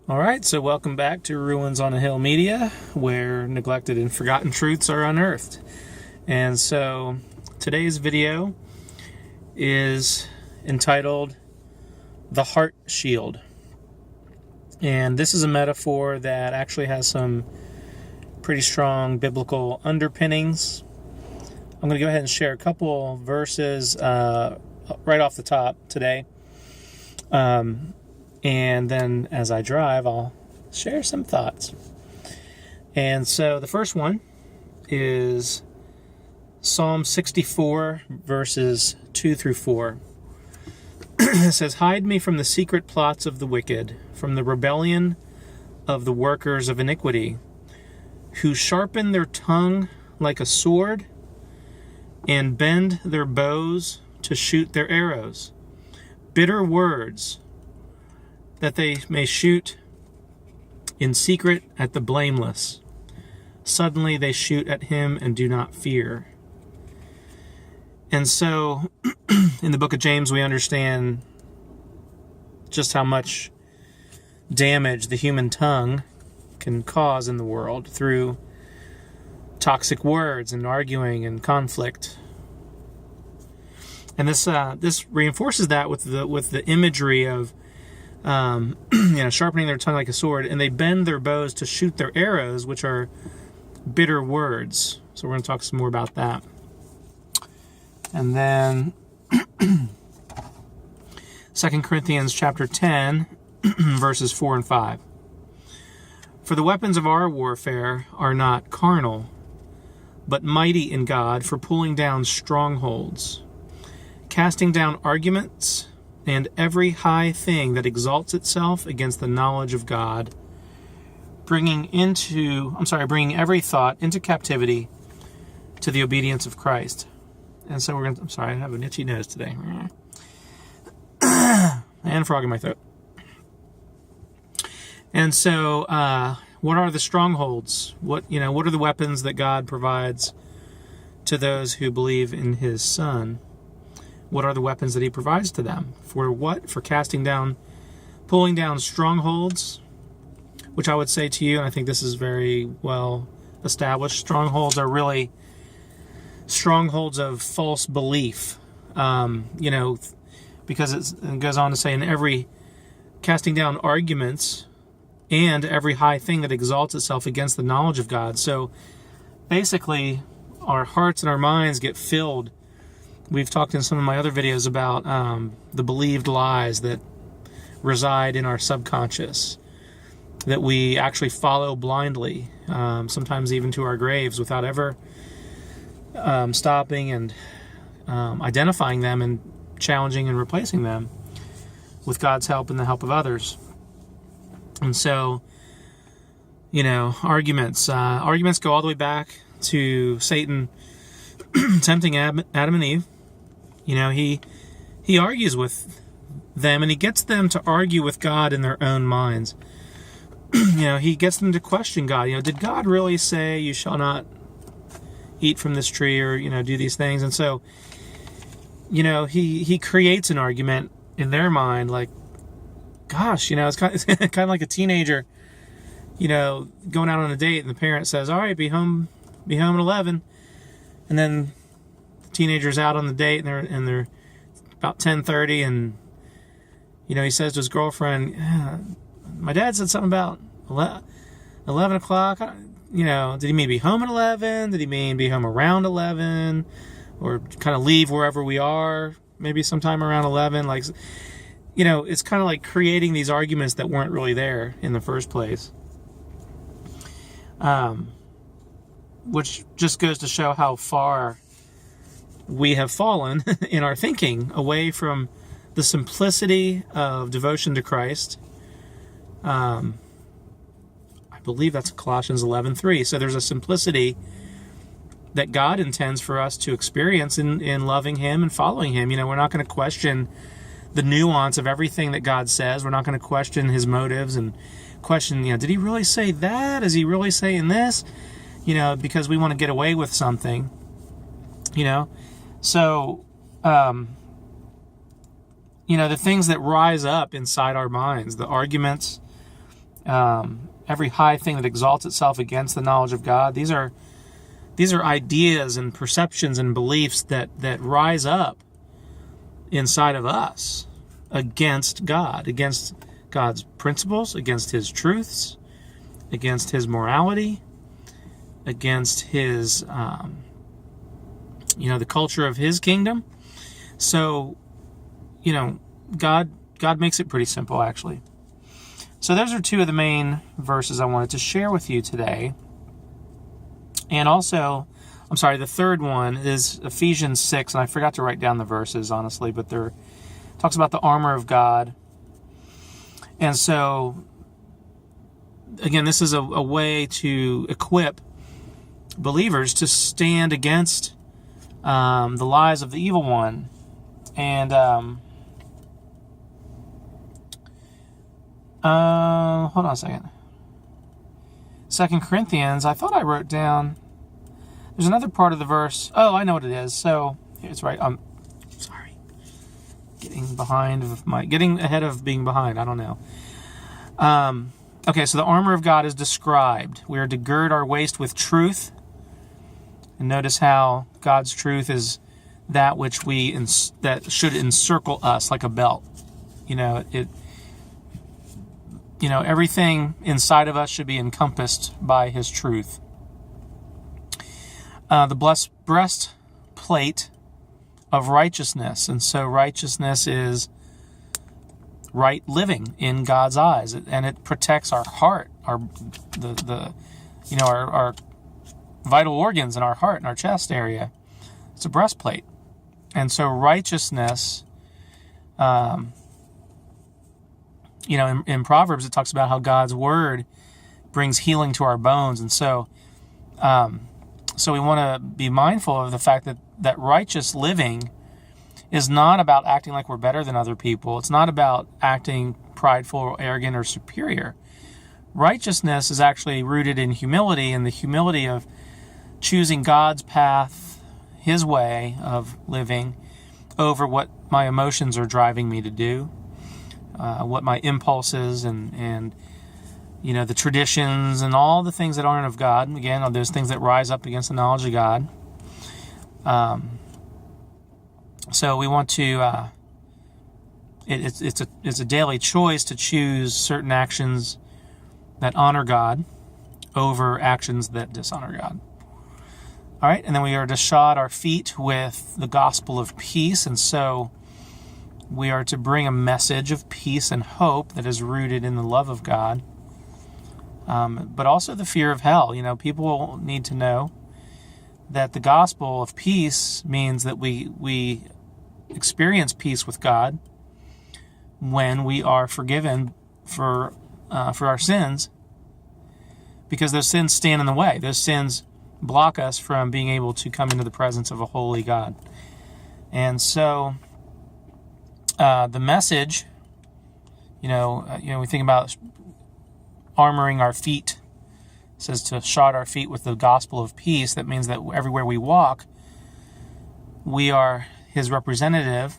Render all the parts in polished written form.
All right, so welcome back to Ruins on a Hill Media, where neglected and forgotten truths are unearthed. And so today's video is entitled The Heart Shield. And this is a metaphor that actually has some pretty strong biblical underpinnings. I'm going to go ahead and share a couple verses right off the top today. And then as I drive, I'll share some thoughts. And so the first one is Psalm 64, verses 2 through 4. It says, "Hide me from the secret plots of the wicked, from the rebellion of the workers of iniquity, who sharpen their tongue like a sword and bend their bows to shoot their arrows. Bitter words, that they may shoot in secret at the blameless. Suddenly they shoot at him and do not fear." And so, in the book of James, we understand just how much damage the human tongue can cause in the world through toxic words and arguing and conflict. And this reinforces that with the imagery of sharpening their tongue like a sword, and they bend their bows to shoot their arrows, which are bitter words. So we're going to talk some more about that. And then 2 Corinthians chapter 10, verses 4 and 5. "For the weapons of our warfare are not carnal, but mighty in God for pulling down strongholds, casting down arguments and every high thing that exalts itself against the knowledge of God, bringing every thought into captivity to the obedience of Christ." And so I have an itchy nose today. And a frog in my throat. And so, what are the strongholds? What are the weapons that God provides to those who believe in His Son? What are the weapons that He provides to them? For what? For pulling down strongholds, which I would say to you, and I think this is very well established, strongholds are really strongholds of false belief. Because it goes on to say, in every casting down arguments and every high thing that exalts itself against the knowledge of God. So basically, our hearts and our minds get filled. We've talked in some of my other videos about the believed lies that reside in our subconscious, that we actually follow blindly, sometimes even to our graves, without ever stopping and identifying them and challenging and replacing them with God's help and the help of others. And so, arguments go all the way back to Satan tempting Adam and Eve. He argues with them, and he gets them to argue with God in their own minds. He gets them to question God. Did God really say you shall not eat from this tree, or do these things? And so, he creates an argument in their mind, like, gosh, it's kind of like a teenager, going out on a date, and the parent says, "All right, be home at 11," and then the teenager's out on the date, and they're about 10:30, and he says to his girlfriend, "My dad said something about 11 o'clock. Did he mean be home at 11? Did he mean be home around 11? Or kind of leave wherever we are, maybe sometime around 11? Like, it's kind of like creating these arguments that weren't really there in the first place. Which just goes to show how far we have fallen in our thinking, away from the simplicity of devotion to Christ. I believe that's Colossians 11:3. So there's a simplicity that God intends for us to experience in loving Him and following Him. We're not going to question the nuance of everything that God says. We're not going to question His motives and question, did He really say that? Is He really saying this? Because we want to get away with something. So, the things that rise up inside our minds, the arguments, every high thing that exalts itself against the knowledge of God. These are ideas and perceptions and beliefs that rise up inside of us against God, against God's principles, against His truths, against His morality, against His, the culture of His kingdom. So, God makes it pretty simple, actually. So those are two of the main verses I wanted to share with you today. And also, the third one is Ephesians 6, and I forgot to write down the verses, honestly, but talks about the armor of God. And so, again, this is a way to equip believers to stand against the lies of the evil one. And hold on a second. 2 Corinthians, I thought I wrote down, there's another part of the verse. Oh, I know what it is. So, it's right. Sorry. Getting ahead of being behind. I don't know. Okay, so the armor of God is described. We are to gird our waist with truth. And notice how God's truth is that which that should encircle us like a belt. Everything inside of us should be encompassed by His truth. The breastplate of righteousness, and so righteousness is right living in God's eyes, and it protects our heart, our vital organs in our heart and our chest area. It's a breastplate, and so righteousness. In Proverbs, it talks about how God's word brings healing to our bones. And so we want to be mindful of the fact that righteous living is not about acting like we're better than other people. It's not about acting prideful or arrogant or superior. Righteousness is actually rooted in humility, and the humility of choosing God's path, His way of living, over what my emotions are driving me to do. What my impulses and the traditions and all the things that aren't of God. Again, those things that rise up against the knowledge of God. So we want to. It's a daily choice to choose certain actions that honor God over actions that dishonor God. All right, and then we are to shod our feet with the gospel of peace, and so we are to bring a message of peace and hope that is rooted in the love of God, but also the fear of hell. People need to know that the gospel of peace means that we experience peace with God when we are forgiven for our sins, because those sins stand in the way. Those sins block us from being able to come into the presence of a holy God. And so the message, we think about armoring our feet. It says to shod our feet with the gospel of peace. That means that everywhere we walk, we are His representative,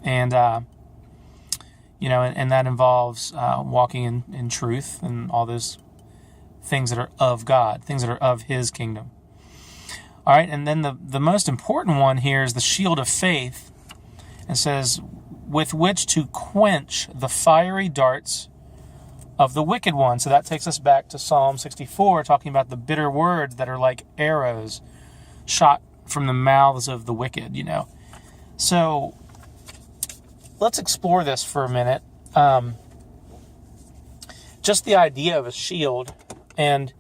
and and that involves walking in truth and all those things that are of God, things that are of His kingdom. All right, and then the most important one here is the shield of faith. It says, with which to quench the fiery darts of the wicked one. So that takes us back to Psalm 64, talking about the bitter words that are like arrows shot from the mouths of the wicked, So let's explore this for a minute. Just the idea of a shield. And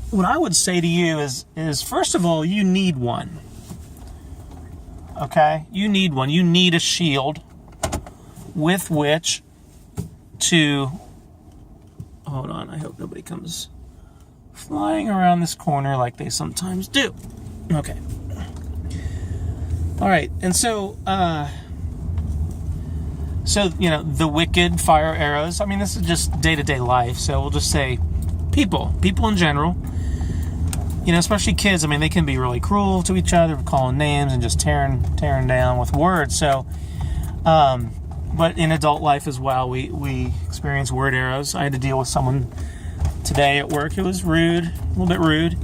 what I would say to you is first of all, you need one. Okay? You need one. You need a shield with which to... Hold on. I hope nobody comes flying around this corner like they sometimes do. Okay. All right. And so, the wicked fire arrows. I mean, this is just day-to-day life. So we'll just say people in general. Especially kids. I mean, they can be really cruel to each other, calling names and just tearing down with words. So, but in adult life as well, we experience word arrows. I had to deal with someone today at work who was rude, a little bit rude.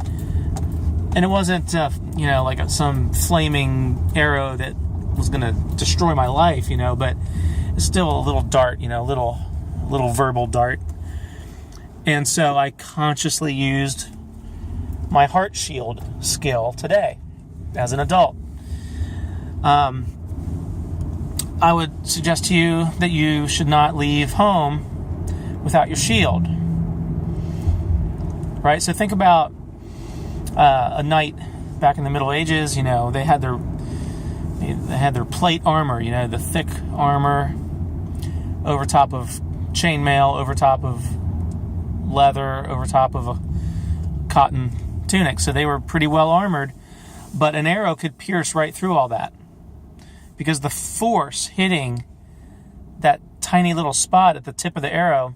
And it wasn't, like some flaming arrow that was going to destroy my life, but it's still a little dart, little verbal dart. And so I consciously used my heart shield skill today as an adult. I would suggest to you that you should not leave home without your shield. Right? So think about a knight back in the Middle Ages. They had their plate armor, the thick armor over top of chainmail, over top of leather, over top of a cotton tunic. So they were pretty well armored, but an arrow could pierce right through all that because the force hitting that tiny little spot at the tip of the arrow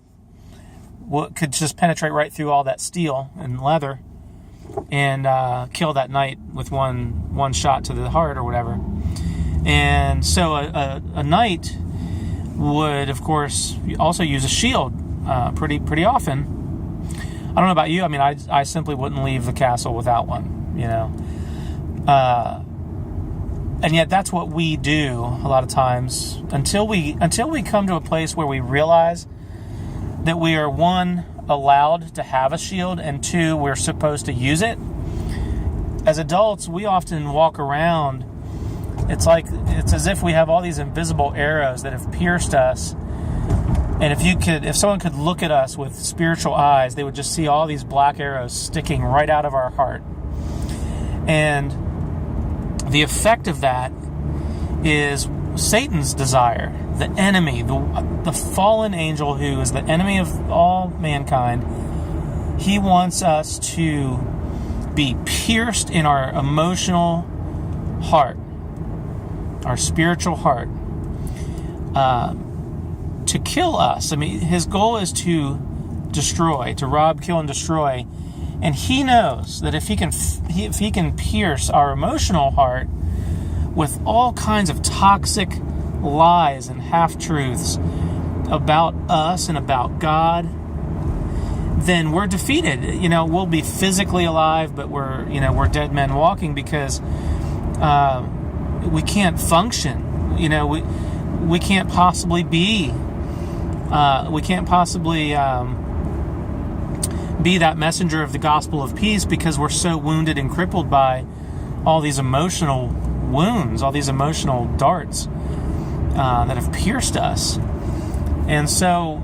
could just penetrate right through all that steel and leather and kill that knight with one shot to the heart or whatever. And so a knight would, of course, also use a shield pretty often. I don't know about you. I mean, I simply wouldn't leave the castle without one, and yet that's what we do a lot of times until we come to a place where we realize that we are, one, allowed to have a shield, and two, we're supposed to use it. As adults, we often walk around. It's as if we have all these invisible arrows that have pierced us. And if someone could look at us with spiritual eyes, they would just see all these black arrows sticking right out of our heart. And the effect of that is Satan's desire, the enemy, the fallen angel who is the enemy of all mankind. He wants us to be pierced in our emotional heart, our spiritual heart, to kill us. I mean, his goal is to destroy, to rob, kill, and destroy. And he knows that if he can pierce our emotional heart with all kinds of toxic lies and half-truths about us and about God, then we're defeated. We'll be physically alive, but we're dead men walking because we can't function. We can't possibly be. We can't possibly be that messenger of the gospel of peace because we're so wounded and crippled by all these emotional wounds, all these emotional darts that have pierced us. And so,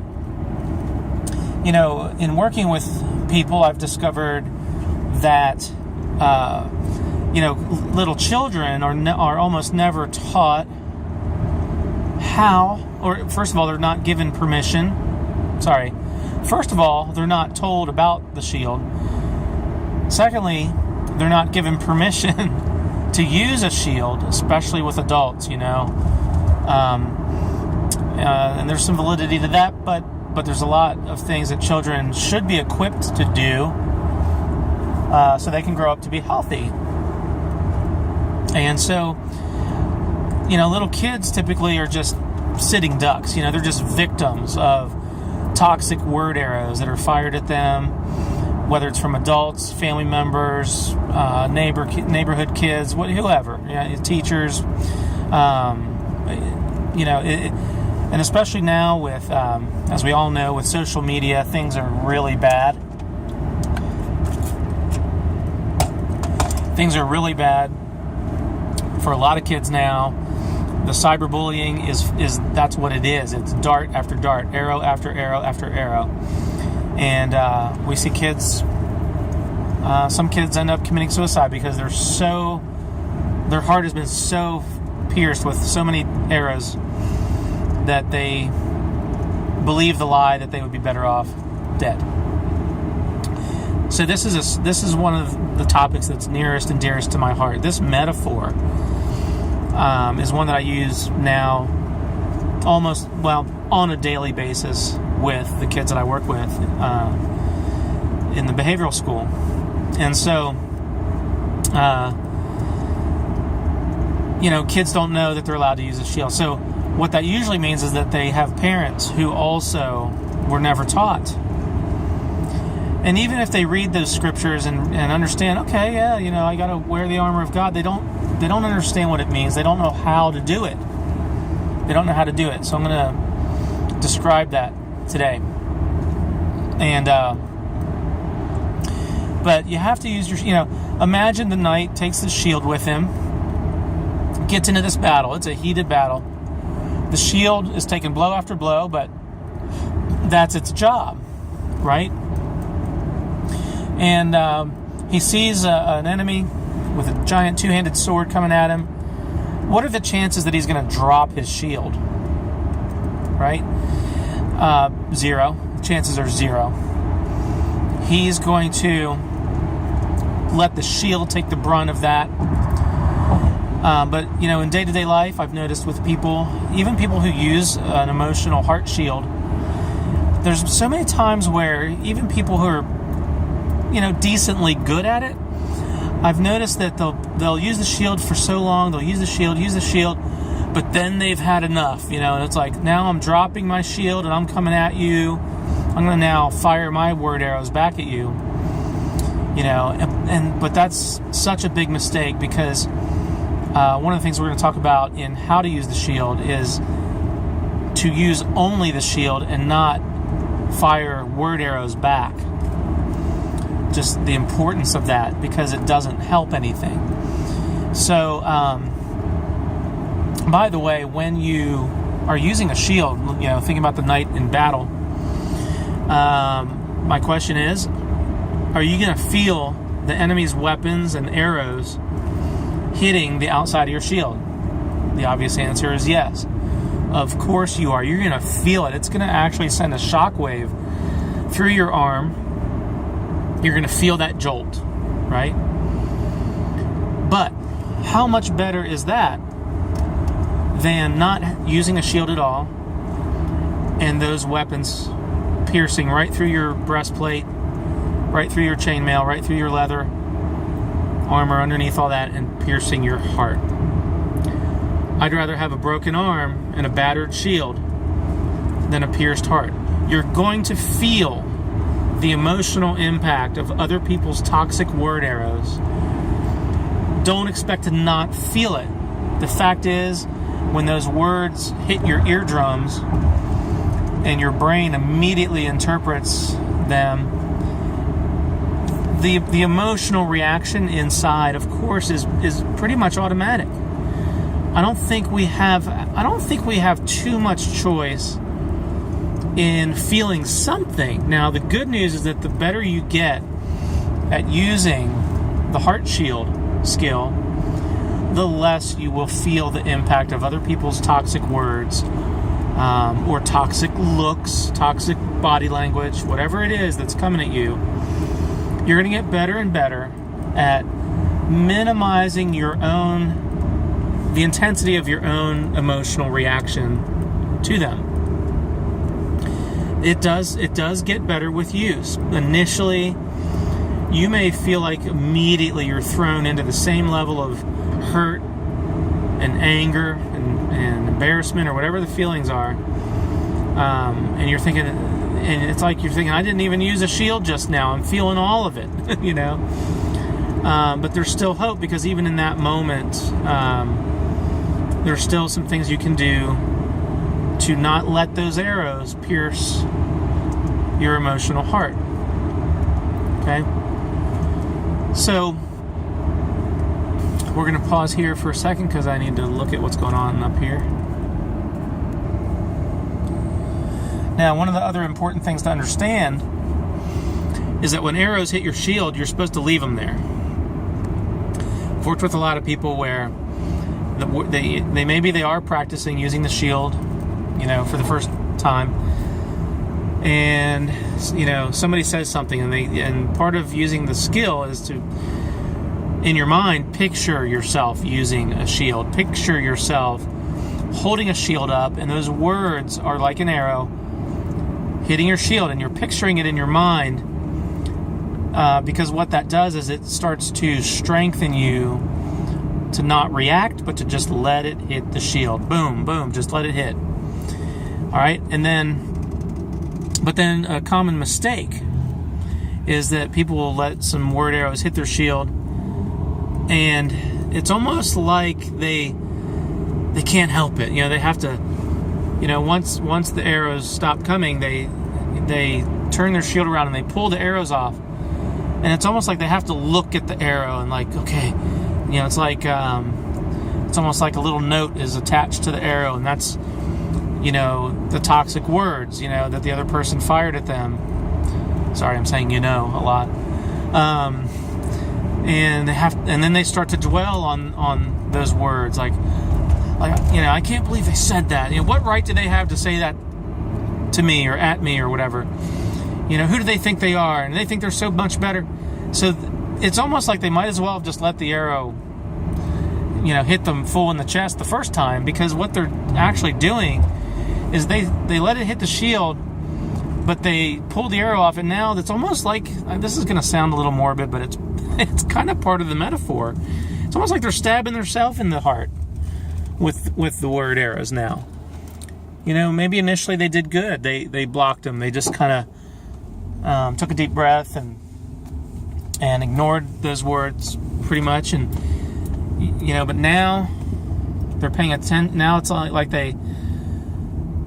in working with people, I've discovered that, little children are almost never taught how, or first of all, they're not given permission. First of all, they're not told about the shield. Secondly, they're not given permission to use a shield, especially with adults, and there's some validity to that, but there's a lot of things that children should be equipped to do so they can grow up to be healthy. And so, little kids typically are just sitting ducks. They're just victims of toxic word arrows that are fired at them, whether it's from adults, family members, neighborhood kids, whoever, teachers, and especially now with, as we all know, with social media, things are really bad. Things are really bad for a lot of kids now. The cyberbullying is that's what it is. It's dart after dart, arrow after arrow after arrow. And we see kids, some kids end up committing suicide because their heart has been so pierced with so many arrows that they believe the lie that they would be better off dead. So this is one of the topics that's nearest and dearest to my heart. This metaphor is one that I use now on a daily basis with the kids that I work with in the behavioral school. And so, kids don't know that they're allowed to use a shield. So what that usually means is that they have parents who also were never taught. And even if they read those scriptures and understand, okay, yeah, I got to wear the armor of God, they don't understand what it means. They don't know how to do it. They don't know how to do it. So I'm going to describe that today. And but you have to use your, imagine the knight takes the shield with him, gets into this battle. It's a heated battle. The shield is taking blow after blow, but that's its job, right? And he sees an enemy with a giant two-handed sword coming at him. What are the chances that he's going to drop his shield? Right? 0. Chances are 0. He's going to let the shield take the brunt of that. But, in day-to-day life, I've noticed with people, even people who use an emotional heart shield, there's so many times where even people who are, decently good at it, I've noticed that they'll use the shield for so long, they'll use the shield, but then they've had enough, and it's like, now I'm dropping my shield and I'm coming at you. I'm going to now fire my word arrows back at you, but that's such a big mistake, because one of the things we're going to talk about in how to use the shield is to use only the shield and not fire word arrows back. Just the importance of that, because it doesn't help anything. So, by the way, when you are using a shield, thinking about the knight in battle, my question is, are you going to feel the enemy's weapons and arrows hitting the outside of your shield? The obvious answer is yes. Of course you are. You're going to feel it. It's going to actually send a shockwave through your arm. You're going to feel that jolt, right? But how much better is that than not using a shield at all and those weapons piercing right through your breastplate, right through your chainmail, right through your leather armor underneath all that, and piercing your heart? I'd rather have a broken arm and a battered shield than a pierced heart. You're going to feel the emotional impact of other people's toxic word arrows. Don't expect to not feel it. The fact is, when those words hit your eardrums and your brain immediately interprets them, the emotional reaction inside, of course, is pretty much automatic. I don't think we have too much choice in feeling something. Now, the good news is that the better you get at using the heart shield skill, the less you will feel the impact of other people's toxic words, or toxic looks, toxic body language, whatever it is that's coming at you. You're going to get better and better at minimizing the intensity of your own emotional reaction to them. It does get better with use. Initially, you may feel like immediately you're thrown into the same level of hurt and anger and embarrassment, or whatever the feelings are, and you're thinking, and it's like you're thinking, I didn't even use a shield just now. I'm feeling all of it, But there's still hope, because even in that moment, there's still some things you can do to not let those arrows pierce your emotional heart. Okay? So, we're going to pause here for a second, because I need to look at what's going on up here. Now, one of the other important things to understand is that when arrows hit your shield, you're supposed to leave them there. I've worked with a lot of people where they are practicing using the shield, for the first time, and somebody says something, and part of using the skill is to, in your mind, picture yourself using a shield. Picture yourself holding a shield up, and those words are like an arrow hitting your shield, and you're picturing it in your mind, because what that does is it starts to strengthen you to not react, but to just let it hit the shield. Boom, boom, just let it hit. All right, but then a common mistake is that people will let some word arrows hit their shield, and it's almost like they can't help it. They have to, once the arrows stop coming, they turn their shield around and they pull the arrows off, and it's almost like they have to look at the arrow and like, okay, it's like it's almost like a little note is attached to the arrow, and that's the toxic words that the other person fired at them. Sorry, I'm saying a lot. And then they start to dwell on those words, like I can't believe they said that. What right do they have to say that to me or at me or whatever? Who do they think they are? And they think they're so much better. So it's almost like they might as well have just let the arrow, hit them full in the chest the first time, because what they're actually doing is they let it hit the shield, but they pull the arrow off, and now it's almost like, this is going to sound a little morbid, but it's kind of part of the metaphor. It's almost like they're stabbing themselves in the heart with the word arrows now. Maybe initially they did good. They blocked them. They just kind of took a deep breath and ignored those words pretty much, and but now they're paying attention. Now it's like they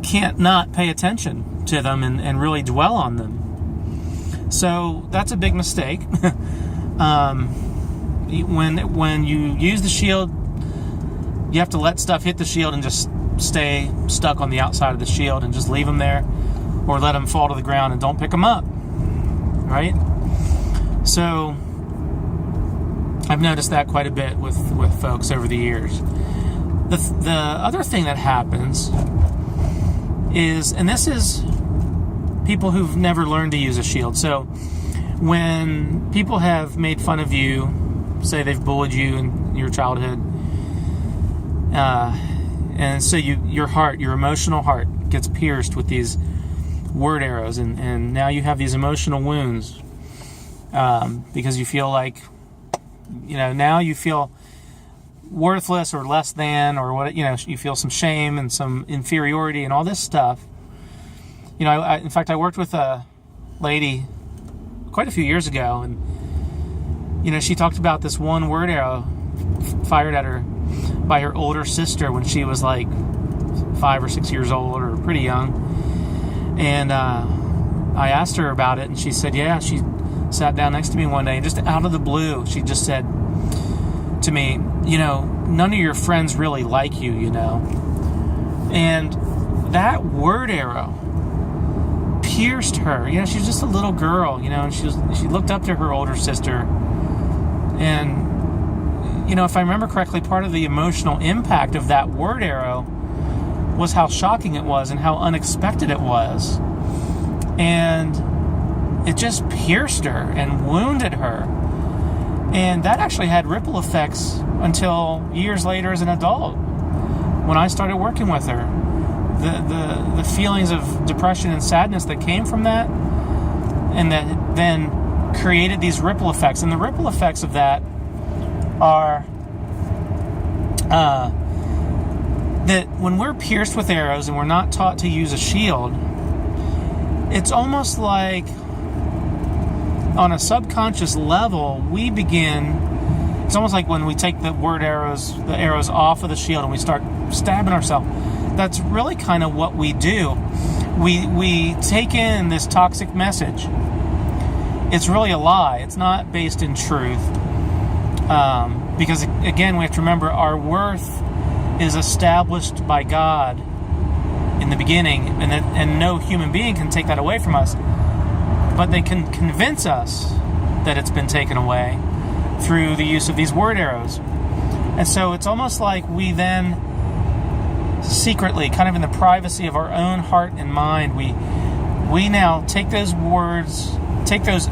can't not pay attention to them and really dwell on them. So that's a big mistake. When you use the shield, you have to let stuff hit the shield and just stay stuck on the outside of the shield and just leave them there, or let them fall to the ground and don't pick them up, right? So I've noticed that quite a bit with folks over the years. The other thing that happens is, and this is people who've never learned to use a shield. So when people have made fun of you, say they've bullied you in your childhood, and so your emotional heart gets pierced with these word arrows, and now you have these emotional wounds, because you feel like, now you feel worthless or less than, or what, you feel some shame and some inferiority and all this stuff. In fact, I worked with a lady quite a few years ago, and she talked about this one word arrow fired at her by her older sister when she was like 5 or 6 years old, or pretty young. And I asked her about it, and she said, yeah, she sat down next to me one day, and just out of the blue, she just said to me, none of your friends really like you, And that word arrow pierced her. She was just a little girl, and she looked up to her older sister. And, if I remember correctly, part of the emotional impact of that word arrow was how shocking it was and how unexpected it was. And it just pierced her and wounded her. And that actually had ripple effects until years later as an adult, when I started working with her. The feelings of depression and sadness that came from that, and that then created these ripple effects. And the ripple effects of that are that when we're pierced with arrows and we're not taught to use a shield, it's almost like on a subconscious level, it's almost like when we take the arrows off of the shield and we start stabbing ourselves. That's really kind of what we do. We take in this toxic message. It's really a lie. It's not based in truth. Because, again, we have to remember our worth is established by God in the beginning, and no human being can take that away from us. But they can convince us that it's been taken away through the use of these word arrows. And so it's almost like we then secretly, kind of in the privacy of our own heart and mind, we now take those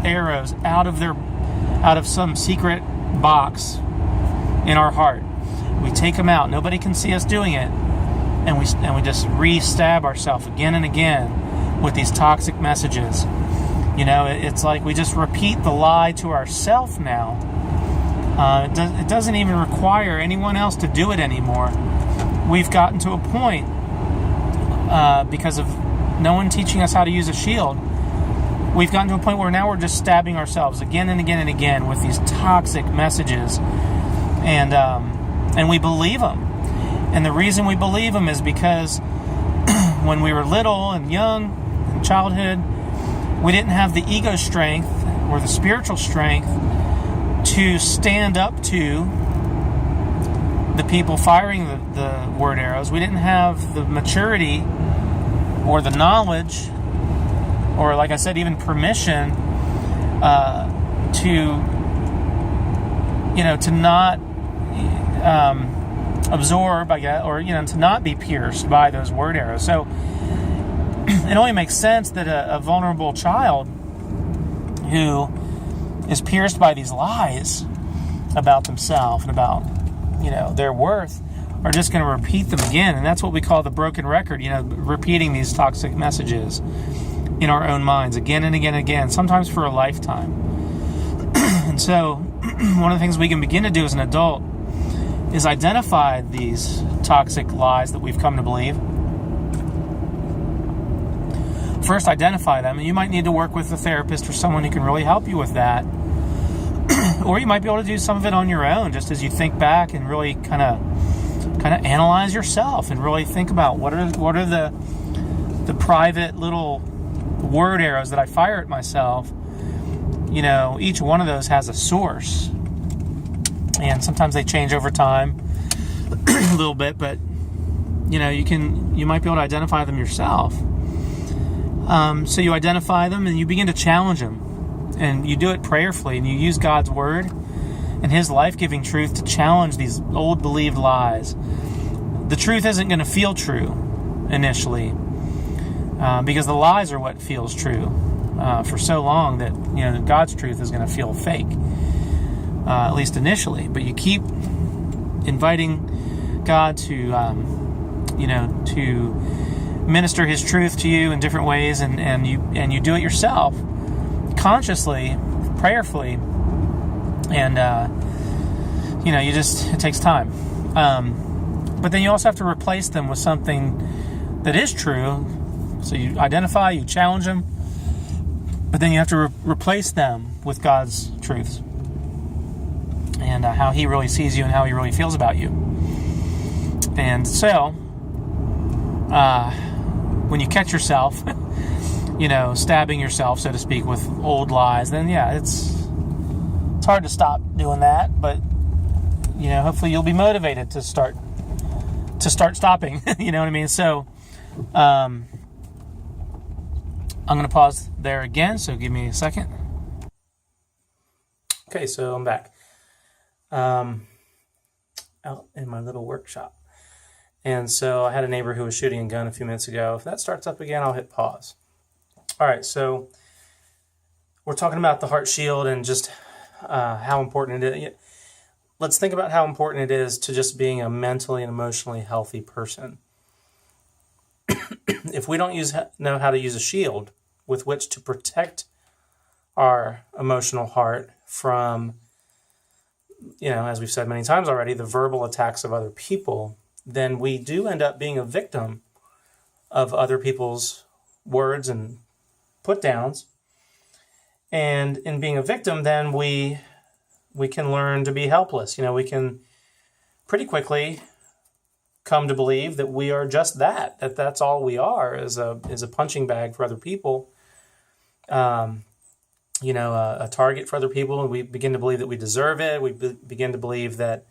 arrows out of some secret box in our heart. We take them out. Nobody can see us doing it, and we just re-stab ourselves again and again with these toxic messages. It's like we just repeat the lie to ourselves now, It doesn't even require anyone else to do it anymore. We've gotten to a point, because of no one teaching us how to use a shield, we've gotten to a point where now we're just stabbing ourselves again and again and again with these toxic messages, and we believe them. And the reason we believe them is because when we were little and young, in childhood, we didn't have the ego strength or the spiritual strength to stand up to the people firing the word arrows. We didn't have the maturity or the knowledge, or like I said, even permission to not absorb, I guess, or to not be pierced by those word arrows. So it only makes sense that a vulnerable child who is pierced by these lies about themselves and about their worth are just going to repeat them again. And that's what we call the broken record, repeating these toxic messages in our own minds again and again and again, sometimes for a lifetime. And so one of the things we can begin to do as an adult is identify these toxic lies that we've come to believe. First, identify them, and you might need to work with a therapist or someone who can really help you with that. Or you might be able to do some of it on your own, just as you think back and really kind of analyze yourself and really think about what are the private little word arrows that I fire at myself. Each one of those has a source, and sometimes they change over time a little bit, but you might be able to identify them yourself. So you identify them and you begin to challenge them, and you do it prayerfully, and you use God's word and His life-giving truth to challenge these old believed lies. The truth isn't going to feel true initially, because the lies are what feels true for so long that God's truth is going to feel fake, at least initially. But you keep inviting God to minister His truth to you in different ways, and you do it yourself, consciously, prayerfully, and it takes time. But then you also have to replace them with something that is true. So you identify, you challenge them, but then you have to replace them with God's truths and how He really sees you and how He really feels about you. And so, when you catch yourself, stabbing yourself, so to speak, with old lies, then it's hard to stop doing that. But hopefully you'll be motivated to start stopping. You know what I mean? So, I'm going to pause there again. So give me a second. Okay, so I'm back. Out in my little workshop. And so I had a neighbor who was shooting a gun a few minutes ago. If that starts up again, I'll hit pause. All right, so we're talking about the heart shield and just how important it is. Let's think about how important it is to just being a mentally and emotionally healthy person. If we don't know how to use a shield with which to protect our emotional heart from, as we've said many times already, the verbal attacks of other people, then we do end up being a victim of other people's words and put downs. And in being a victim, then we can learn to be helpless. We can pretty quickly come to believe that we are just that's all we are, is a punching bag for other people, a target for other people, and we begin to believe that we deserve it. We begin to believe that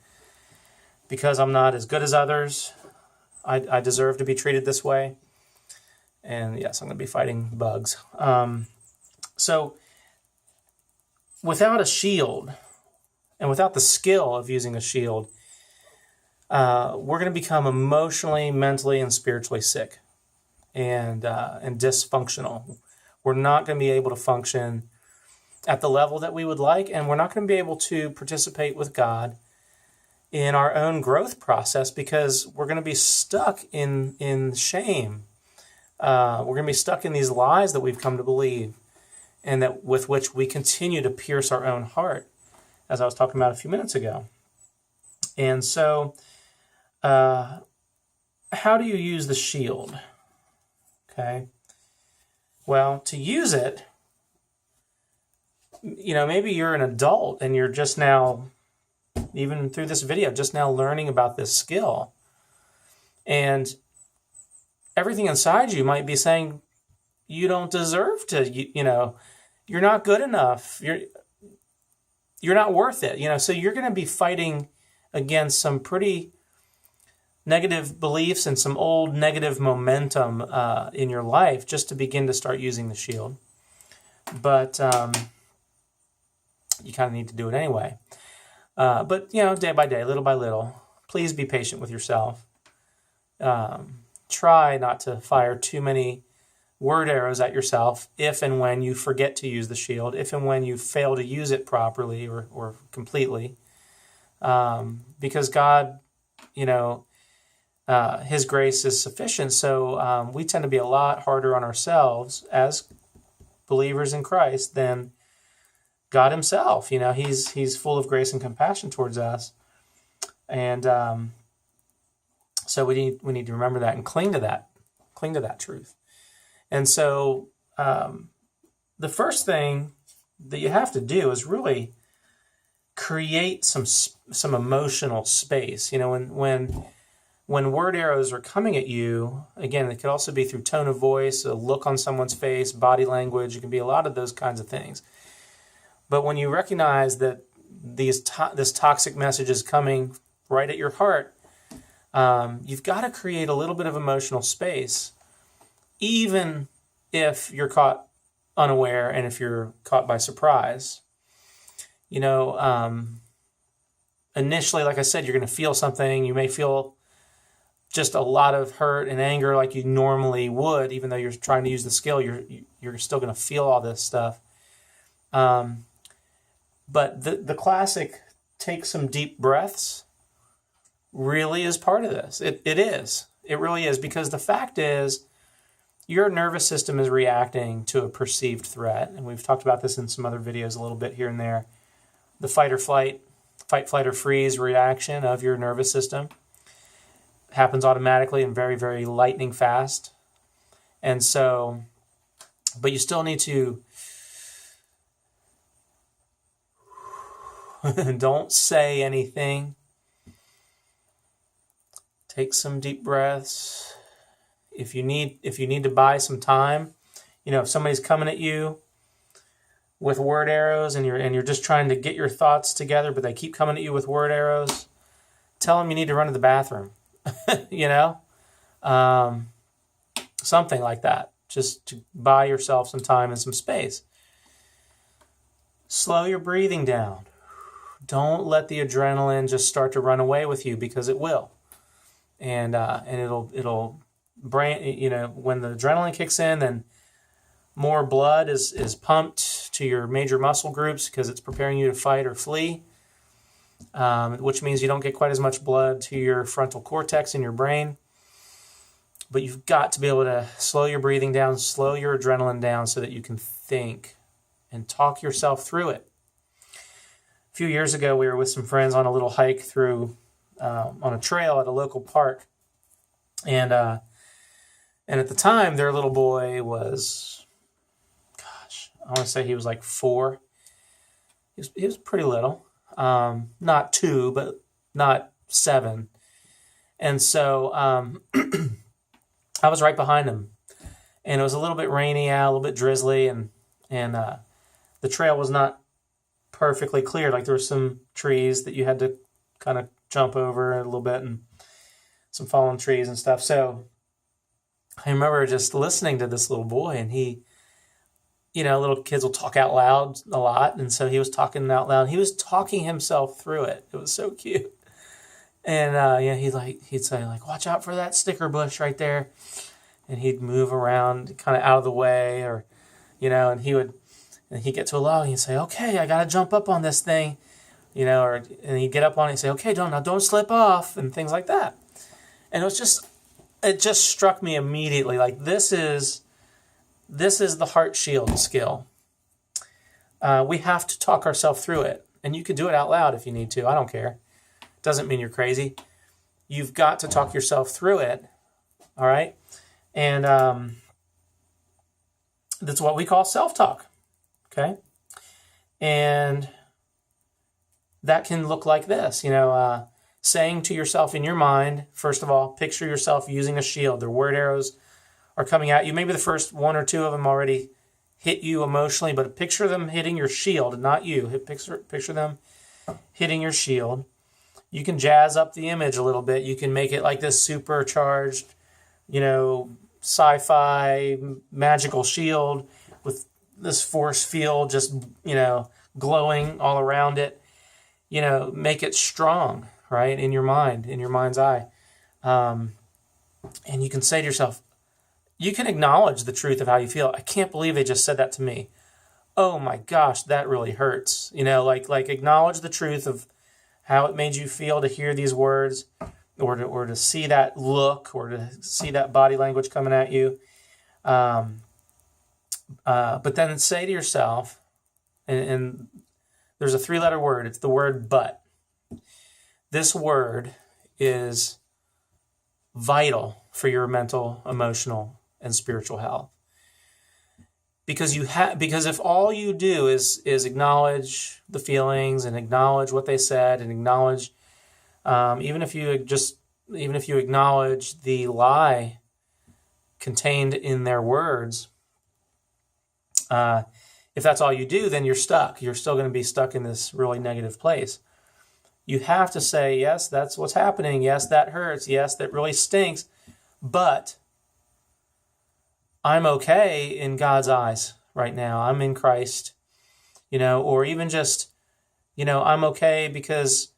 because I'm not as good as others, I deserve to be treated this way. And yes, I'm going to be fighting bugs. So without a shield, and without the skill of using a shield, we're going to become emotionally, mentally, and spiritually sick and dysfunctional. We're not going to be able to function at the level that we would like, and we're not going to be able to participate with God in our own growth process because we're going to be stuck in shame. We're going to be stuck in these lies that we've come to believe and that with which we continue to pierce our own heart as I was talking about a few minutes ago. And so, how do you use the shield? Okay. Well, to use it, maybe you're an adult and you're just now, even through this video, just now learning about this skill. And everything inside you might be saying, you don't deserve to, you're not good enough. You're not worth it. So you're going to be fighting against some pretty negative beliefs and some old negative momentum in your life just to begin to start using the shield. But you kind of need to do it anyway. But, day by day, little by little, please be patient with yourself. Try not to fire too many word arrows at yourself if and when you forget to use the shield, if and when you fail to use it properly or completely. Because God, His grace is sufficient. So we tend to be a lot harder on ourselves as believers in Christ than God Himself. He's full of grace and compassion towards us. And so we need to remember that and cling to that truth. And so the first thing that you have to do is really create some emotional space. When word arrows are coming at you, again, it could also be through tone of voice, a look on someone's face, body language. It can be a lot of those kinds of things. But when you recognize that this toxic message is coming right at your heart, you've got to create a little bit of emotional space, even if you're caught unaware and if you're caught by surprise. Initially, like I said, you're going to feel something. You may feel just a lot of hurt and anger like you normally would, even though you're trying to use the skill. You're still going to feel all this stuff. But the classic take some deep breaths really is part of this. It is. It really is, because the fact is your nervous system is reacting to a perceived threat. And we've talked about this in some other videos a little bit here and there. The fight, flight, or freeze reaction of your nervous system happens automatically and very, very lightning fast. And so, but you still need to don't say anything. Take some deep breaths. If you need to buy some time, if somebody's coming at you with word arrows and you're just trying to get your thoughts together, but they keep coming at you with word arrows, tell them you need to run to the bathroom. Something like that, just to buy yourself some time and some space. Slow your breathing down. Don't let the adrenaline just start to run away with you, because it will. And it'll brain, when the adrenaline kicks in, then more blood is pumped to your major muscle groups because it's preparing you to fight or flee, which means you don't get quite as much blood to your frontal cortex in your brain. But you've got to be able to slow your breathing down, slow your adrenaline down so that you can think and talk yourself through it. A few years ago, we were with some friends on a little hike through on a trail at a local park, and at the time, their little boy was, I want to say he was like 4. He was pretty little, not 2, but not 7, and so I was right behind him, and it was a little bit rainy out, a little bit drizzly, and the trail was not perfectly clear. Like there were some trees that you had to kind of jump over a little bit and some fallen trees and stuff. So I remember just listening to this little boy, and he, little kids will talk out loud a lot. And so he was talking out loud. He was talking himself through it. It was so cute. And he'd say like, watch out for that sticker bush right there. And he'd move around kind of out of the way, or, and he'd get to a log and he'd say, okay, I got to jump up on this thing, and he'd get up on it and say, okay, don't slip off, and things like that. And it just struck me immediately, like this is the heart shield skill. We have to talk ourselves through it. And you can do it out loud if you need to. I don't care. Doesn't mean you're crazy. You've got to talk yourself through it. All right? And that's what we call self-talk. Okay? And that can look like this, saying to yourself in your mind, first of all, picture yourself using a shield. The word arrows are coming at you. Maybe the first one or two of them already hit you emotionally, but picture them hitting your shield, not you. Picture them hitting your shield. You can jazz up the image a little bit. You can make it like this supercharged, sci-fi magical shield with this force field just, glowing all around it. Make it strong, right, in your mind's eye. And you can say to yourself, you can acknowledge the truth of how you feel. I can't believe they just said that to me. Oh my gosh, that really hurts. Like acknowledge the truth of how it made you feel to hear these words, or to see that look, or to see that body language coming at you. But then say to yourself, and there's a 3-letter word. It's the word but. This word is vital for your mental, emotional, and spiritual health. Because if all you do is acknowledge the feelings and acknowledge what they said and acknowledge, even if you acknowledge the lie contained in their words, if that's all you do, then you're stuck. You're still going to be stuck in this really negative place. You have to say, yes, that's what's happening. Yes, that hurts. Yes, that really stinks. But I'm okay in God's eyes right now. I'm in Christ, or even just, I'm okay because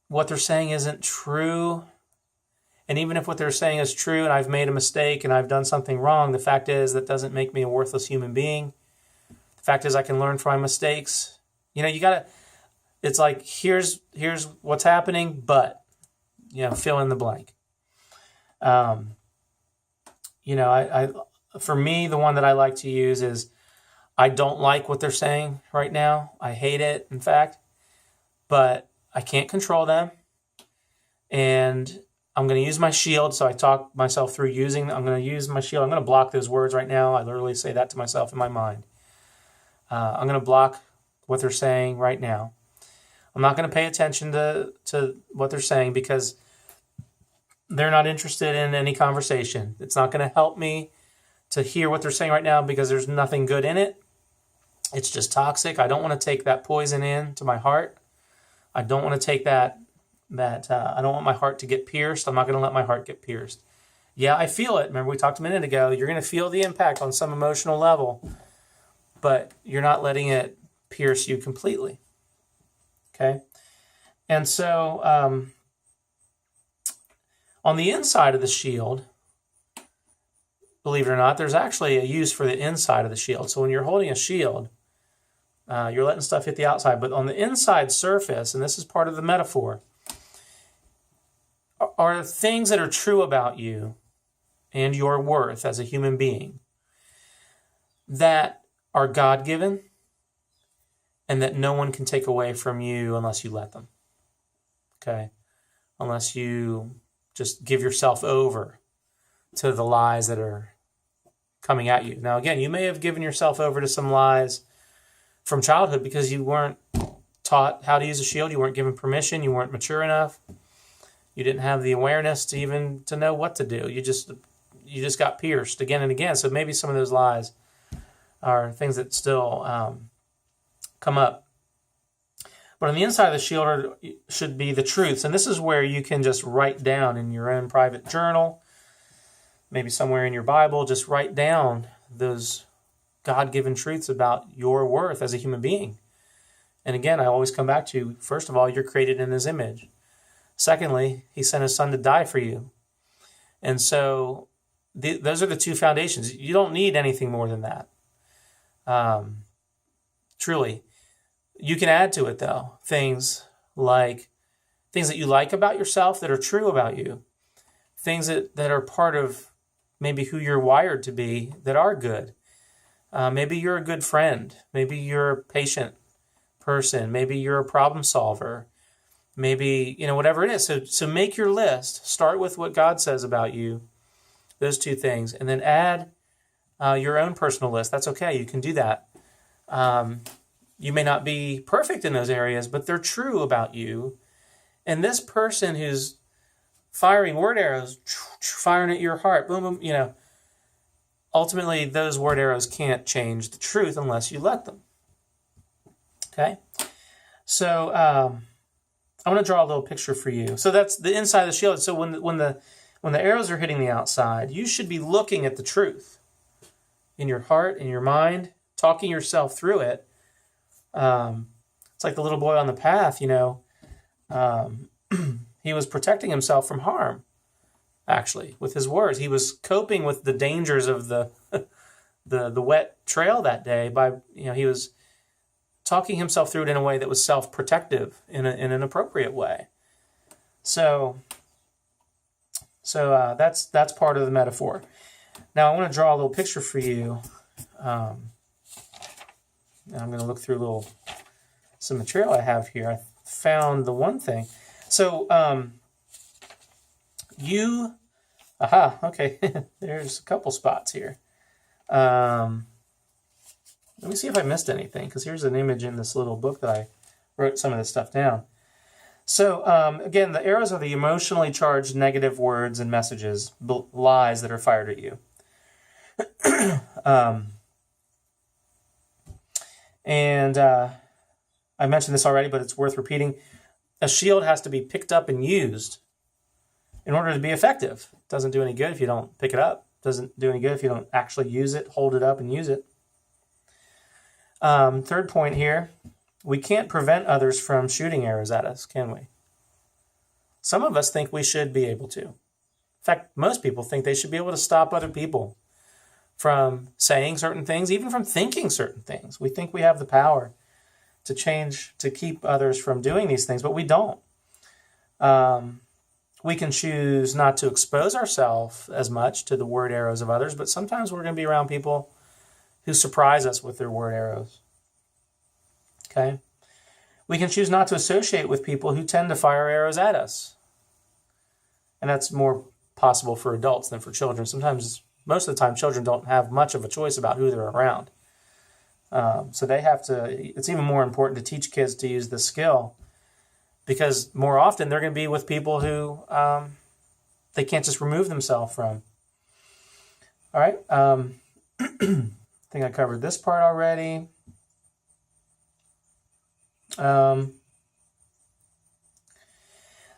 what they're saying isn't true. And even if what they're saying is true and I've made a mistake and I've done something wrong, the fact is that doesn't make me a worthless human being. The fact is I can learn from my mistakes. It's like, here's what's happening, but, fill in the blank. For me, the one that I like to use is, I don't like what they're saying right now. I hate it, in fact, but I can't control them. And I'm going to use my shield. So I talk myself through I'm going to use my shield. I'm going to block those words right now. I literally say that to myself in my mind. I'm going to block what they're saying right now. I'm not going to pay attention to what they're saying because they're not interested in any conversation. It's not going to help me to hear what they're saying right now because there's nothing good in it. It's just toxic. I don't want to take that poison into my heart. I don't want to take that I don't want my heart to get pierced. I'm not going to let my heart get pierced. Yeah, I feel it. Remember we talked a minute ago. You're going to feel the impact on some emotional level, but you're not letting it pierce you completely. Okay? And so on the inside of the shield, believe it or not, there's actually a use for the inside of the shield. So when you're holding a shield, you're letting stuff hit the outside. But on the inside surface, and this is part of the metaphor, are things that are true about you and your worth as a human being that are God-given and that no one can take away from you unless you let them. Okay? Unless you just give yourself over to the lies that are coming at you. Now, again, you may have given yourself over to some lies from childhood because you weren't taught how to use a shield. You weren't given permission. You weren't mature enough. You didn't have the awareness to know what to do. You just got pierced again and again. So maybe some of those lies are things that still come up. But on the inside of the shield should be the truths. And this is where you can just write down in your own private journal, maybe somewhere in your Bible, just write down those God-given truths about your worth as a human being. And again, I always come back to, first of all, you're created in His image. Secondly, He sent His Son to die for you. And so those are the two foundations. You don't need anything more than that. Truly. You can add to it, though, things that you like about yourself that are true about you. Things that are part of maybe who you're wired to be that are good. Maybe you're a good friend. Maybe you're a patient person. Maybe you're a problem solver. Maybe, whatever it is. So make your list. Start with what God says about you, those two things, and then add your own personal list. That's okay. You can do that. You may not be perfect in those areas, but they're true about you. And this person who's firing word arrows, firing at your heart, boom, boom, ultimately those word arrows can't change the truth unless you let them. Okay? So I want to draw a little picture for you. So that's the inside of the shield. So when the arrows are hitting the outside, you should be looking at the truth in your heart, in your mind, talking yourself through it. It's like the little boy on the path, he was protecting himself from harm, actually, with his words. He was coping with the dangers of the wet trail that day by, he was talking himself through it in a way that was self-protective in an appropriate way. So that's part of the metaphor. Now I want to draw a little picture for you. And I'm going to look through some material I have here. I found the one thing. So okay. There's a couple spots here. Let me see if I missed anything, because here's an image in this little book that I wrote some of this stuff down. So again, the arrows are the emotionally charged negative words and messages, lies that are fired at you. And I mentioned this already, but it's worth repeating. A shield has to be picked up and used in order to be effective. It doesn't do any good if you don't pick it up. It doesn't do any good if you don't actually use it, hold it up and use it. Third point here, we can't prevent others from shooting arrows at us, can we? Some of us think we should be able to. In fact, most people think they should be able to stop other people from saying certain things, even from thinking certain things. We think we have the power to keep others from doing these things, but we don't. We can choose not to expose ourselves as much to the word arrows of others, but sometimes we're going to be around people who surprise us with their word arrows. Okay? We can choose not to associate with people who tend to fire arrows at us. And that's more possible for adults than for children. Sometimes, most of the time, children don't have much of a choice about who they're around. So they have to, it's even more important to teach kids to use this skill, because more often they're going to be with people who they can't just remove themselves from. All right. I think I covered this part already.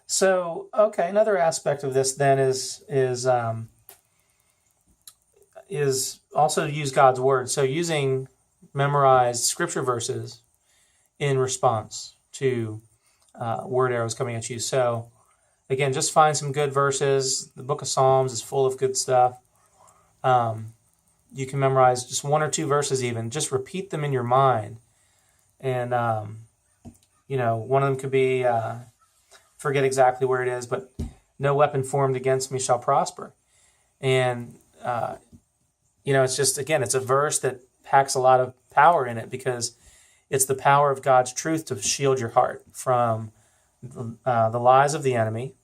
So, okay, another aspect of this then is also use God's word. So using memorized scripture verses in response to word arrows coming at you. So again, just find some good verses. The book of Psalms is full of good stuff. You can memorize just one or two verses even. Just repeat them in your mind. And, one of them could be, forget exactly where it is, but no weapon formed against me shall prosper. And, it's just, again, it's a verse that packs a lot of power in it, because it's the power of God's truth to shield your heart from the lies of the enemy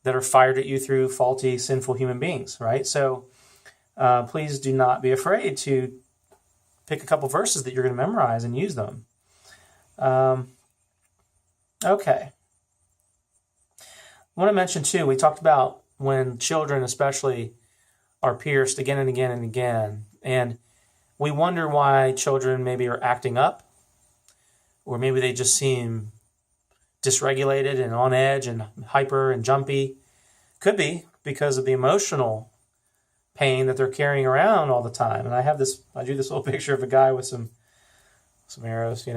that are fired at you through faulty, sinful human beings, right? So please do not be afraid to pick a couple verses that you're going to memorize and use them. Okay. I want to mention, too, we talked about when children especially are pierced again and again and again, and we wonder why children maybe are acting up, or maybe they just seem dysregulated and on edge and hyper and jumpy. Could be because of the emotional pain that they're carrying around all the time. And I drew this little picture of a guy with some arrows,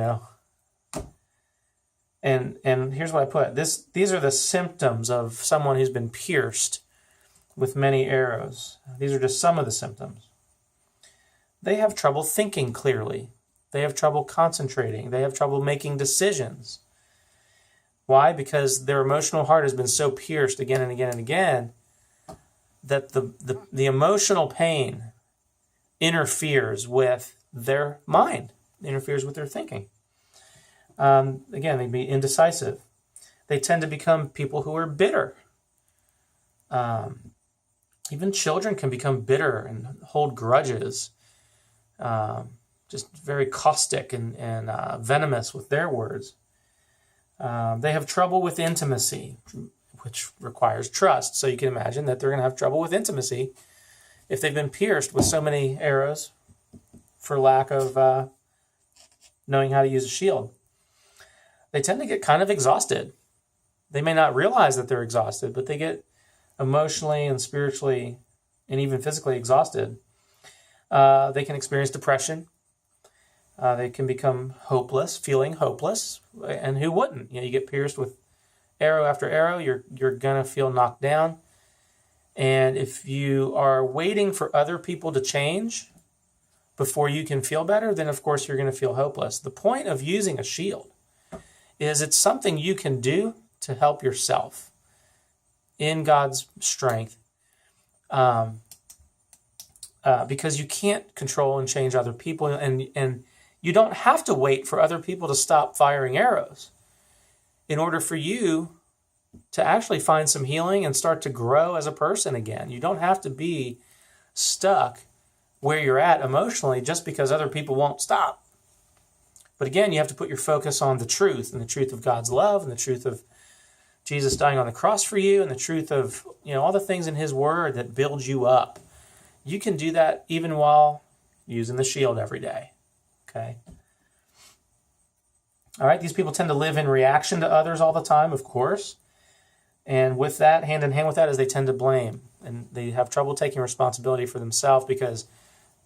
And here's what I put. These are the symptoms of someone who's been pierced with many arrows. These are just some of the symptoms. They have trouble thinking clearly. They have trouble concentrating. They have trouble making decisions. Why? Because their emotional heart has been so pierced again and again and again that the emotional pain interferes with their mind, interferes with their thinking. Again, they'd be indecisive. They tend to become people who are bitter. Even children can become bitter and hold grudges, just very caustic and venomous with their words. They have trouble with intimacy, which requires trust. So you can imagine that they're going to have trouble with intimacy if they've been pierced with so many arrows for lack of knowing how to use a shield. They tend to get kind of exhausted. They may not realize that they're exhausted, but they get emotionally and spiritually and even physically exhausted. They can experience depression. They can become hopeless, feeling hopeless. And who wouldn't? You get pierced with arrow after arrow, you're going to feel knocked down. And if you are waiting for other people to change before you can feel better, then of course you're going to feel hopeless. The point of using a shield is it's something you can do to help yourself in God's strength, because you can't control and change other people, and you don't have to wait for other people to stop firing arrows in order for you to actually find some healing and start to grow as a person again. You don't have to be stuck where you're at emotionally just because other people won't stop. But again, you have to put your focus on the truth, and the truth of God's love, and the truth of Jesus dying on the cross for you, and the truth of, all the things in his word that build you up. You can do that even while using the shield every day. Okay. All right. These people tend to live in reaction to others all the time, of course. And with that, hand in hand with that, is they tend to blame, and they have trouble taking responsibility for themselves because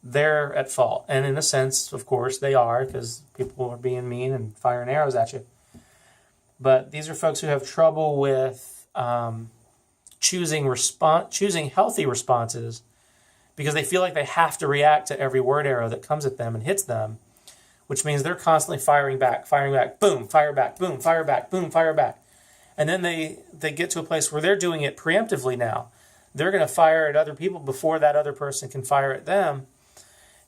they're at fault. And in a sense, of course, they are, because people are being mean and firing arrows at you. But these are folks who have trouble with choosing healthy responses because they feel like they have to react to every word arrow that comes at them and hits them, which means they're constantly firing back, boom, fire back, boom, fire back, boom, fire back. And then they get to a place where they're doing it preemptively now. They're going to fire at other people before that other person can fire at them.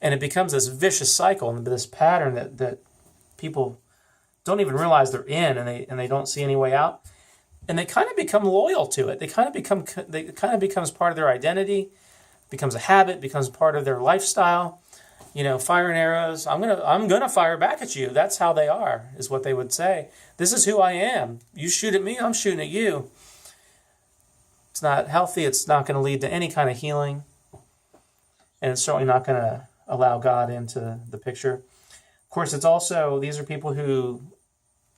And it becomes this vicious cycle and this pattern that people don't even realize they're in, and they don't see any way out. And they kind of become loyal to it. It kind of becomes part of their identity, becomes a habit, becomes part of their lifestyle. Firing arrows, I'm gonna fire back at you. That's how they are, is what they would say. This is who I am. You shoot at me, I'm shooting at you. It's not healthy. It's not going to lead to any kind of healing. And it's certainly not going to allow God into the picture. Of course, it's also, these are people who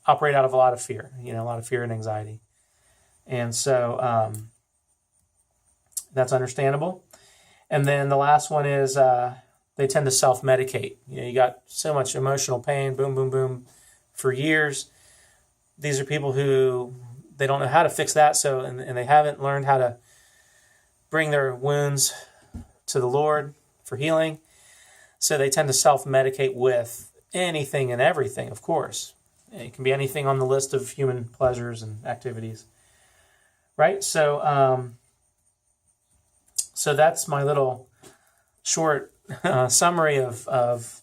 operate out of a lot of fear, a lot of fear and anxiety. And so that's understandable. And then the last one is they tend to self-medicate. You got so much emotional pain, boom, boom, boom, for years. These are people who, they don't know how to fix that, and they haven't learned how to bring their wounds to the Lord for healing. So they tend to self-medicate with anything and everything, of course. It can be anything on the list of human pleasures and activities. Right? So that's my little short summary of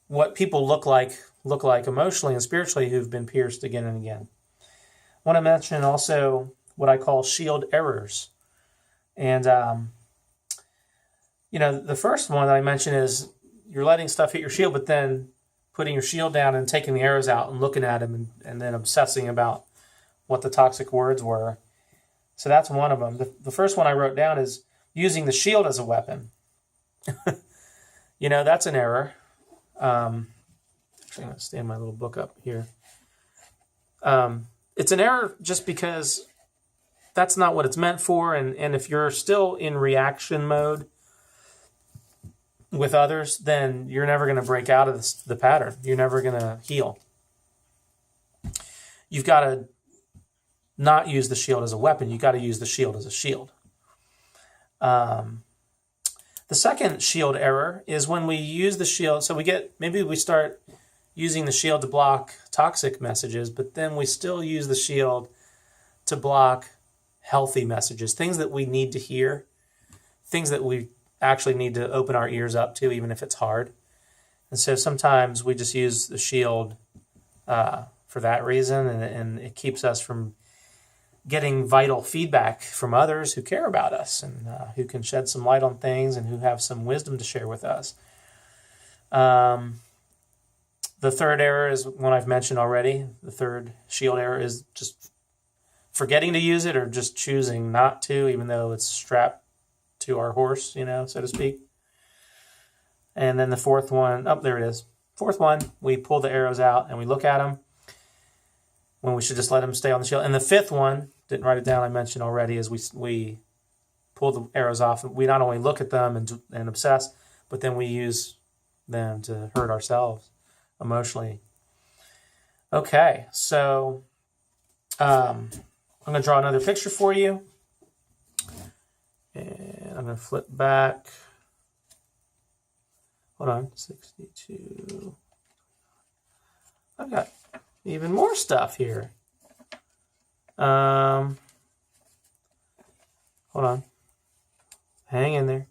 what people look like emotionally and spiritually who've been pierced again and again. I want to mention also what I call shield errors. And, the first one that I mentioned is you're letting stuff hit your shield, but then putting your shield down and taking the arrows out and looking at them and then obsessing about what the toxic words were. So that's one of them. The first one I wrote down is using the shield as a weapon. That's an error. Actually, I'm going to stand my little book up here. It's an error just because that's not what it's meant for. And if you're still in reaction mode with others, then you're never going to break out of the pattern. You're never going to heal. You've got to not use the shield as a weapon. You've got to use the shield as a shield. The second shield error is when we use the shield. So maybe we start using the shield to block toxic messages, but then we still use the shield to block healthy messages, things that we need to hear, things that we actually need to open our ears up to, even if it's hard. And so sometimes we just use the shield for that reason, and it keeps us from getting vital feedback from others who care about us and who can shed some light on things and who have some wisdom to share with us. The third error is one I've mentioned already. The third shield error is just forgetting to use it or just choosing not to, even though it's strapped to our horse, so to speak. And then the fourth one, there it is. Fourth one, we pull the arrows out and we look at them when we should just let them stay on the shield. And the fifth one, didn't write it down, I mentioned already, is we pull the arrows off. We not only look at them and obsess, but then we use them to hurt ourselves emotionally. Okay, so I'm going to draw another picture for you. And I'm going to flip back. Hold on, 62. I've got even more stuff here. Hold on. Hang in there.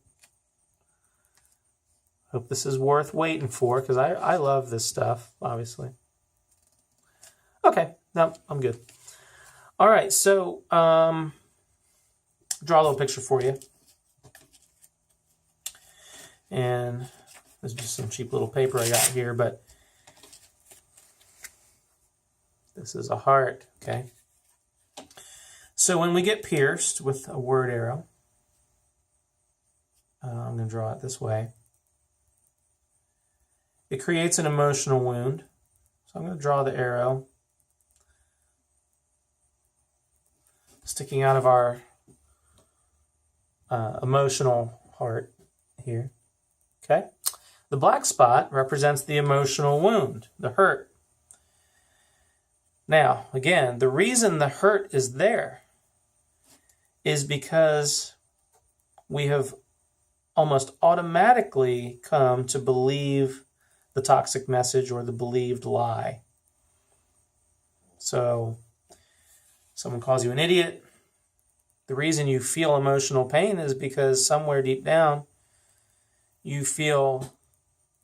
Hope this is worth waiting for, because I love this stuff, obviously. Okay, no, I'm good. All right, so draw a little picture for you. And there's just some cheap little paper I got here, but this is a heart, okay? So when we get pierced with a word arrow, I'm going to draw it this way. It creates an emotional wound. So I'm going to draw the arrow sticking out of our emotional heart here, okay? The black spot represents the emotional wound, the hurt. Now, again, the reason the hurt is there is because we have almost automatically come to believe the toxic message or the believed lie. So, someone calls you an idiot. The reason you feel emotional pain is because somewhere deep down you feel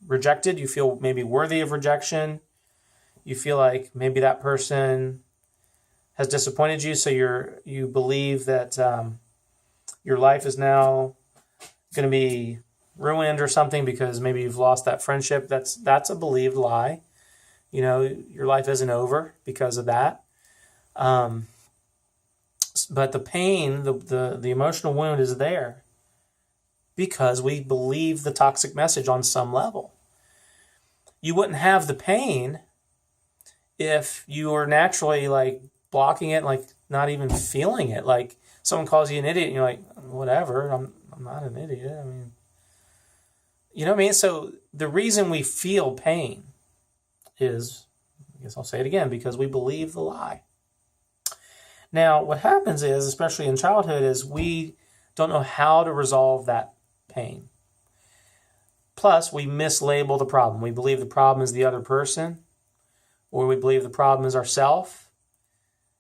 rejected, you feel maybe worthy of rejection, you feel like maybe that person has disappointed you, so you believe that your life is now going to be ruined or something because maybe you've lost that friendship. That's a believed lie. Your life isn't over because of that. But the pain, the emotional wound is there because we believe the toxic message on some level. You wouldn't have the pain if you were naturally blocking it, not even feeling it. Like someone calls you an idiot and you're like, whatever, I'm not an idiot. I mean, you know what I mean? So the reason we feel pain is, I guess I'll say it again, because we believe the lie. Now, what happens is, especially in childhood, is we don't know how to resolve that pain. Plus, we mislabel the problem. We believe the problem is the other person, or we believe the problem is ourself,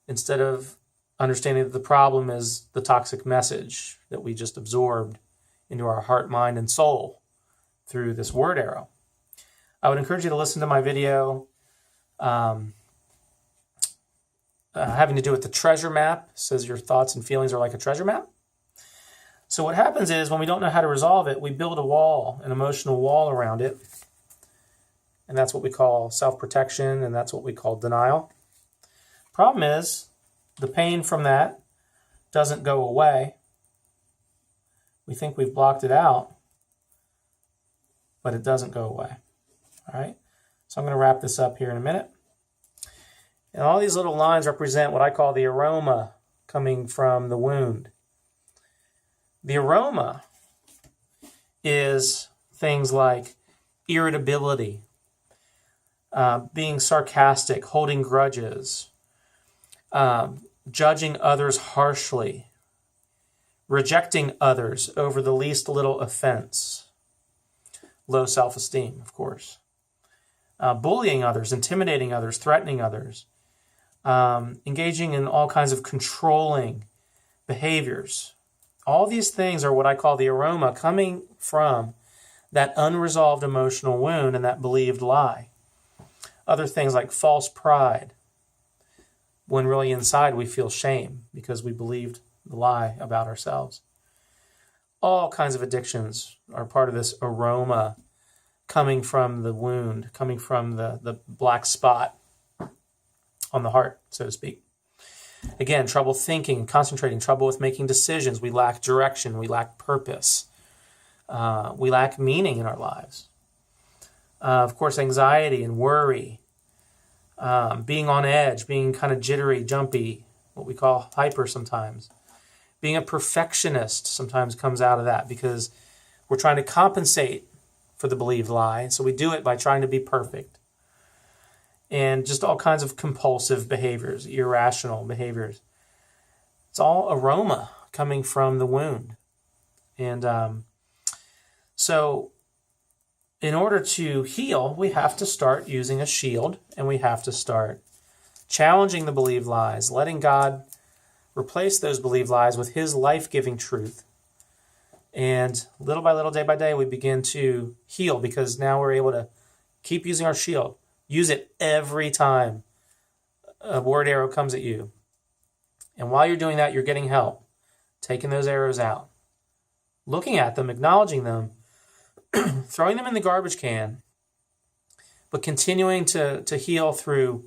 instead of understanding that the problem is the toxic message that we just absorbed into our heart, mind, and soul through this word arrow. I would encourage you to listen to my video having to do with the treasure map. It says your thoughts and feelings are like a treasure map. So what happens is when we don't know how to resolve it, we build a wall, an emotional wall around it. And that's what we call self-protection, and that's what we call denial. Problem is, the pain from that doesn't go away. We think we've blocked it out, but it doesn't go away. All right? So I'm going to wrap this up here in a minute. And all these little lines represent what I call the aroma coming from the wound. The aroma is things like irritability, being sarcastic, holding grudges, judging others harshly, rejecting others over the least little offense, low self-esteem, of course, bullying others, intimidating others, threatening others, engaging in all kinds of controlling behaviors. All these things are what I call the aroma coming from that unresolved emotional wound and that believed lie. Other things like false pride, when really inside we feel shame because we believed the lie about ourselves. All kinds of addictions are part of this aroma coming from the wound, coming from the black spot on the heart, so to speak. Again, trouble thinking, concentrating, trouble with making decisions. We lack direction. We lack purpose. We lack meaning in our lives. Of course, anxiety and worry, being on edge, being kind of jittery, jumpy, what we call hyper sometimes. Being a perfectionist sometimes comes out of that because we're trying to compensate for the believed lie. So we do it by trying to be perfect. And just all kinds of compulsive behaviors, irrational behaviors. It's all aroma coming from the wound. And so in order to heal, we have to start using a shield, and we have to start challenging the believed lies, letting God replace those believed lies with his life-giving truth. And little by little, day by day, we begin to heal because now we're able to keep using our shield. Use it every time a word arrow comes at you. And while you're doing that, you're getting help, taking those arrows out, looking at them, acknowledging them, throwing them in the garbage can, but continuing to heal through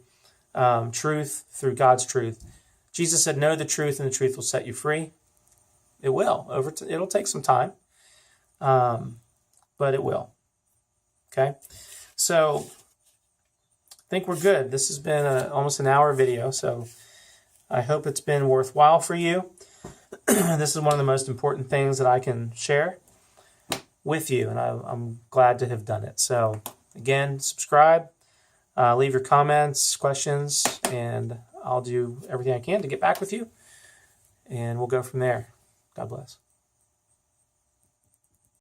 truth, through God's truth. Jesus said, know the truth, and the truth will set you free. It will. It'll take some time, but it will. Okay? So I think we're good. This has been almost an hour video, so I hope it's been worthwhile for you. This is one of the most important things that I can share with you, and I'm glad to have done it. So again, subscribe, leave your comments, questions, and I'll do everything I can to get back with you, and we'll go from there. God bless.